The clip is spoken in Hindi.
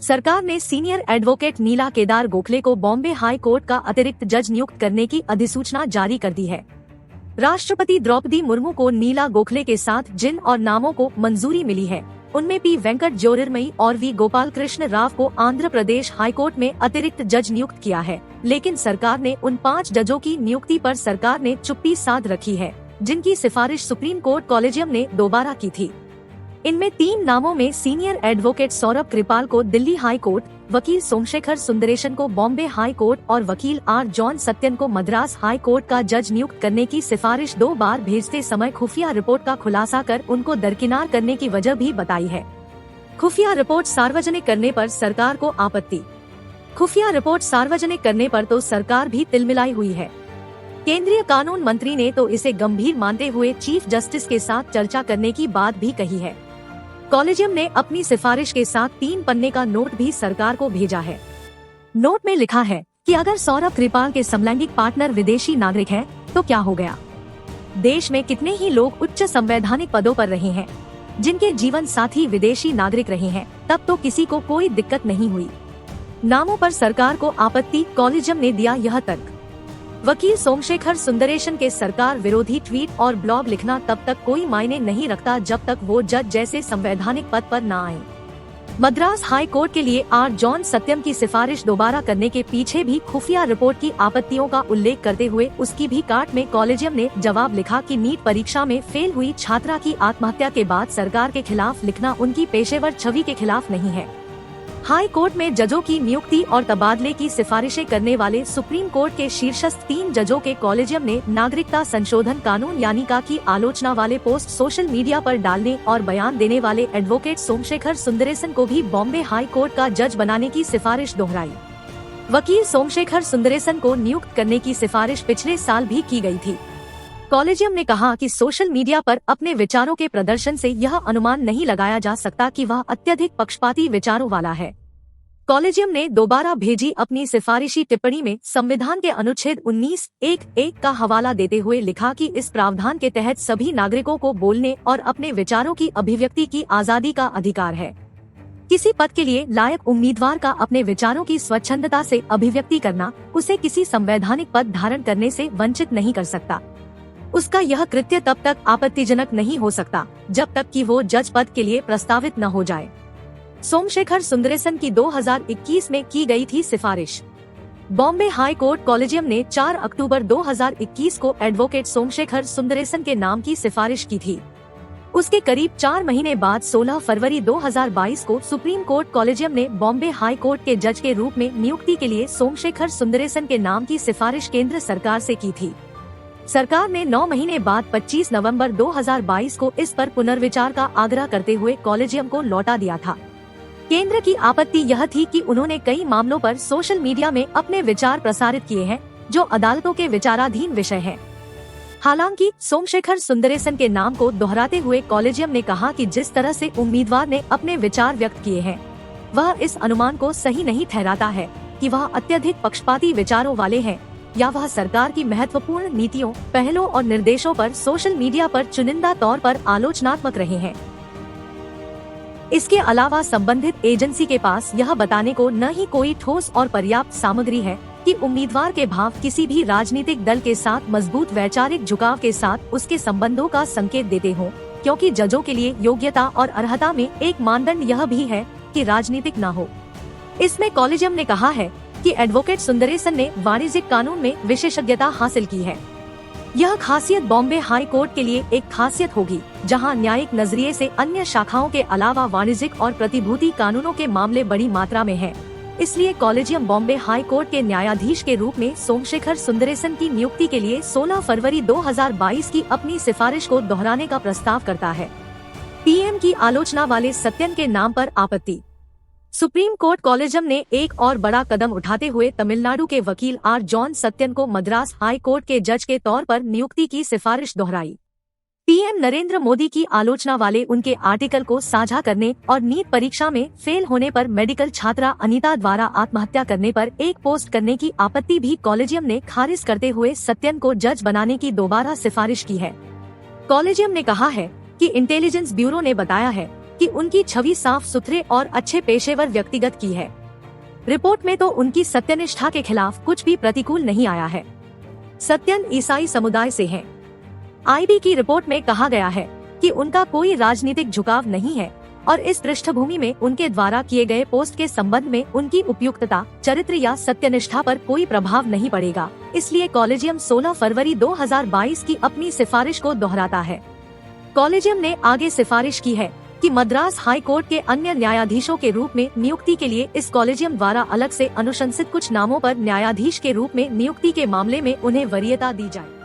सरकार ने सीनियर एडवोकेट नीला केदार गोखले को बॉम्बे हाई कोर्ट का अतिरिक्त जज नियुक्त करने की अधिसूचना जारी कर दी है। राष्ट्रपति द्रौपदी मुर्मू को नीला गोखले के साथ जिन और नामों को मंजूरी मिली है उनमें पी वेंकट ज्योतिर्मयी और वी गोपाल कृष्ण राव को आंध्र प्रदेश हाईकोर्ट में अतिरिक्त जज नियुक्त किया है, लेकिन सरकार ने उन 5 जजों की नियुक्ति पर सरकार ने चुप्पी साध रखी है जिनकी सिफारिश सुप्रीम कोर्ट कॉलेजियम ने दोबारा की थी। इनमें 3 नामों में सीनियर एडवोकेट सौरभ कृपाल को दिल्ली हाई कोर्ट, वकील सोमशेखर सुंदरेशन को बॉम्बे हाई कोर्ट और वकील आर जॉन सत्यन को मद्रास हाई कोर्ट का जज नियुक्त करने की सिफारिश 2 बार भेजते समय खुफिया रिपोर्ट का खुलासा कर उनको दरकिनार करने की वजह भी बताई है। खुफिया रिपोर्ट सार्वजनिक करने पर सरकार को आपत्ति। खुफिया रिपोर्ट सार्वजनिक करने पर तो सरकार भी तिलमिलाई हुई है। केंद्रीय कानून मंत्री ने तो इसे गंभीर मानते हुए चीफ जस्टिस के साथ चर्चा करने की बात भी कही है। कॉलेजियम ने अपनी सिफारिश के साथ 3 पन्ने का नोट भी सरकार को भेजा है। नोट में लिखा है कि अगर सौरभ कृपाल के समलैंगिक पार्टनर विदेशी नागरिक हैं, तो क्या हो गया? देश में कितने ही लोग उच्च संवैधानिक पदों पर रहे हैं जिनके जीवन साथी विदेशी नागरिक रहे हैं, तब तो किसी को कोई दिक्कत नहीं हुई। नामों पर सरकार को आपत्ति, कॉलेजियम ने दिया यह तर्क। वकील सोमशेखर सुंदरेशन के सरकार विरोधी ट्वीट और ब्लॉग लिखना तब तक कोई मायने नहीं रखता जब तक वो जज जैसे संवैधानिक पद पर न आए। मद्रास हाई कोर्ट के लिए आर जॉन सत्यम की सिफारिश दोबारा करने के पीछे भी खुफिया रिपोर्ट की आपत्तियों का उल्लेख करते हुए उसकी भी काट में कॉलेजियम ने जवाब लिखा कि नीट परीक्षा में फेल हुई छात्रा की आत्महत्या के बाद सरकार के खिलाफ लिखना उनकी पेशेवर छवि के खिलाफ नहीं है। हाई कोर्ट में जजों की नियुक्ति और तबादले की सिफारिशें करने वाले सुप्रीम कोर्ट के शीर्षस्थ 3 जजों के कॉलेजियम ने नागरिकता संशोधन कानून यानी का की आलोचना वाले पोस्ट सोशल मीडिया पर डालने और बयान देने वाले एडवोकेट सोमशेखर सुंदरेशन को भी बॉम्बे हाई कोर्ट का जज बनाने की सिफारिश दोहराई। वकील सोमशेखर सुंदरेशन को नियुक्त करने की सिफारिश पिछले साल भी की गई थी। कॉलेजियम ने कहा कि सोशल मीडिया पर अपने विचारों के प्रदर्शन से यह अनुमान नहीं लगाया जा सकता कि वह अत्यधिक पक्षपाती विचारों वाला है। कॉलेजियम ने दोबारा भेजी अपनी सिफारिशी टिप्पणी में संविधान के अनुच्छेद 19(1)(1) का हवाला देते हुए लिखा कि इस प्रावधान के तहत सभी नागरिकों को बोलने और अपने विचारों की अभिव्यक्ति की आजादी का अधिकार है। किसी पद के लिए लायक उम्मीदवार का अपने विचारों की स्वच्छंदता से अभिव्यक्ति करना उसे किसी संवैधानिक पद धारण करने से वंचित नहीं कर सकता। उसका यह कृत्य तब तक आपत्तिजनक नहीं हो सकता जब तक कि वो जज पद के लिए प्रस्तावित न हो जाए। सोमशेखर सुंदरेशन की 2021 में की गई थी सिफारिश। बॉम्बे हाई कोर्ट कॉलेजियम ने 4 अक्टूबर 2021 को एडवोकेट सोमशेखर सुंदरेशन के नाम की सिफारिश की थी। उसके करीब 4 महीने बाद 16 फरवरी 2022 को सुप्रीम कोर्ट कॉलेजियम ने बॉम्बे हाई कोर्ट के जज के रूप में नियुक्ति के लिए सोमशेखर सुंदरेशन के नाम की सिफारिश केंद्र सरकार से की थी। सरकार ने 9 महीने बाद 25 नवंबर 2022 को इस पर पुनर्विचार का आग्रह करते हुए कॉलेजियम को लौटा दिया था। केंद्र की आपत्ति यह थी कि उन्होंने कई मामलों पर सोशल मीडिया में अपने विचार प्रसारित किए हैं जो अदालतों के विचाराधीन विषय है। हालांकि सोमशेखर सुंदरेशन के नाम को दोहराते हुए कॉलेजियम ने कहा कि जिस तरह से उम्मीदवार ने अपने विचार व्यक्त किए हैं वह इस अनुमान को सही नहीं ठहराता है कि वह अत्यधिक पक्षपाती विचारों वाले हैं या वह सरकार की महत्वपूर्ण नीतियों, पहलों और निर्देशों पर सोशल मीडिया पर चुनिंदा तौर पर आलोचनात्मक रहे हैं। इसके अलावा संबंधित एजेंसी के पास यह बताने को न ही कोई ठोस और पर्याप्त सामग्री है कि उम्मीदवार के भाव किसी भी राजनीतिक दल के साथ मजबूत वैचारिक झुकाव के साथ उसके संबंधों का संकेत देते हों, क्योंकि जजों के लिए योग्यता और अर्हता में एक मानदंड यह भी है कि राजनीतिक न हो। इसमें कॉलेजियम ने कहा है कि एडवोकेट सुंदरेशन ने वाणिज्यिक कानून में विशेषज्ञता हासिल की है। यह खासियत बॉम्बे हाई कोर्ट के लिए एक खासियत होगी जहां न्यायिक नजरिए से अन्य शाखाओं के अलावा वाणिज्यिक और प्रतिभूति कानूनों के मामले बड़ी मात्रा में हैं। इसलिए कॉलेजियम बॉम्बे हाई कोर्ट के न्यायाधीश के रूप में सोमशेखर सुंदरेशन की नियुक्ति के लिए 16 फरवरी 2022 की अपनी सिफारिश को दोहराने का प्रस्ताव करता है। पीएम की आलोचना वाले सत्यन के नाम पर आपत्ति। सुप्रीम कोर्ट कॉलेजियम ने एक और बड़ा कदम उठाते हुए तमिलनाडु के वकील आर जॉन सत्यन को मद्रास हाई कोर्ट के जज के तौर पर नियुक्ति की सिफारिश दोहराई। पीएम नरेंद्र मोदी की आलोचना वाले उनके आर्टिकल को साझा करने और नीट परीक्षा में फेल होने पर मेडिकल छात्रा अनीता द्वारा आत्महत्या करने पर एक पोस्ट करने की आपत्ति भी कॉलेजियम ने खारिज करते हुए सत्यन को जज बनाने की दोबारा सिफारिश की है। कॉलेजियम ने कहा है कि इंटेलिजेंस ब्यूरो ने बताया है कि उनकी छवि साफ सुथरे और अच्छे पेशेवर व्यक्तिगत की है। रिपोर्ट में तो उनकी सत्यनिष्ठा के खिलाफ कुछ भी प्रतिकूल नहीं आया है। सत्यन ईसाई समुदाय से हैं। आईबी की रिपोर्ट में कहा गया है कि उनका कोई राजनीतिक झुकाव नहीं है और इस पृष्ठभूमि में उनके द्वारा किए गए पोस्ट के संबंध में उनकी उपयुक्तता, चरित्र या सत्यनिष्ठा पर कोई प्रभाव नहीं पड़ेगा। इसलिए कॉलेजियम 16 फरवरी 2022 की अपनी सिफारिश को दोहराता है। कॉलेजियम ने आगे सिफारिश की है कि मद्रास हाई कोर्ट के अन्य न्यायाधीशों के रूप में नियुक्ति के लिए इस कॉलेजियम द्वारा अलग से अनुशंसित कुछ नामों पर न्यायाधीश के रूप में नियुक्ति के मामले में उन्हें वरीयता दी जाए।